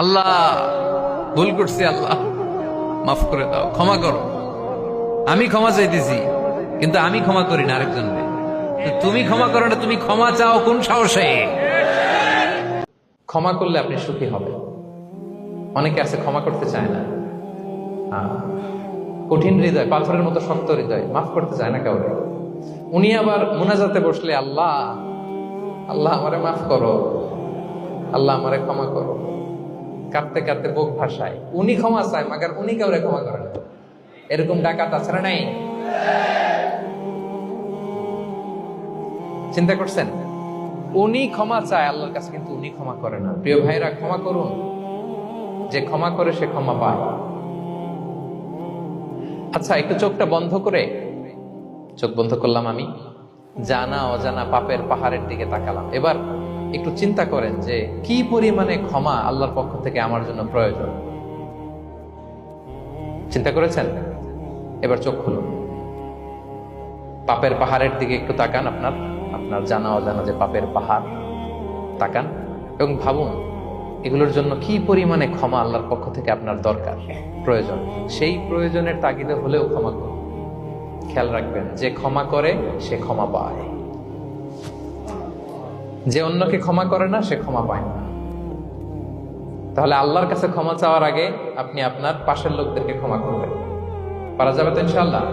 আল্লাহ ভুল করছি, আল্লাহ মাফ করে দাও, ক্ষমা করো। আমি ক্ষমা চাইতেছি, কিন্তু আমি ক্ষমা করি না আরেকজনকে। তুমি ক্ষমা করো না, তুমি ক্ষমা চাও কোন সাহসে? ক্ষমা করলে আপনি সুখী হবেন। অনেকে আছে ক্ষমা করতে চায় না, কঠিন হৃদয়, পাথরের মতো শক্ত হৃদয়, মাফ করতে চায় না কাউকে। উনি আবার মুনাজাতে বসলে আল্লাহ আল্লাহ আমারে মাফ করো, আল্লাহ আমারে ক্ষমা করো, কাঁদতে কাঁদতে বুক ভাসায়। উনি ক্ষমা চায়, মাগার উনি কাউরে ক্ষমা করেন না। এরকম ডাকাত আছে না নাই? চিন্তা করছেন? উনি ক্ষমা চায় আল্লাহর কাছে, কিন্তু উনি ক্ষমা করে না। প্রিয় ভাইরা, ক্ষমা করুন। যে ক্ষমা করে সে ক্ষমা পায়। আচ্ছা, একটু চোখটা বন্ধ করে, চোখ বন্ধ করলাম আমি, জানা অজানা পাপের পাহাড়ের দিকে তাকালাম। এবার একটু চিন্তা করেন যে কি পরিমাণে ক্ষমা আল্লাহর পক্ষ থেকে আমার জন্য প্রয়োজন। চিন্তা করেছেন? এবার চোখ খুলুন, পাপের পাহাড়ের দিকে একটু তাকান। আপনার আপনার জানা অজানা যে পাপের পাহাড়, তাকান এবং ভাবুন এগুলোর জন্য কি পরিমাণে ক্ষমা আল্লাহর পক্ষ থেকে আপনার দরকার, প্রয়োজন। সেই প্রয়োজনের তাগিদে হলেও ক্ষমা করুন। খেয়াল রাখবেন, যে ক্ষমা করে সে ক্ষমা পায়, যে অন্যকে ক্ষমা করে না সে ক্ষমা পায় না। তাহলে আল্লাহর কাছে ক্ষমা চাওয়ার আগে আপনি আপনার পাশের লোকদেরকে ক্ষমা করবেন। পারা যাবে তো ইনশাআল্লাহ?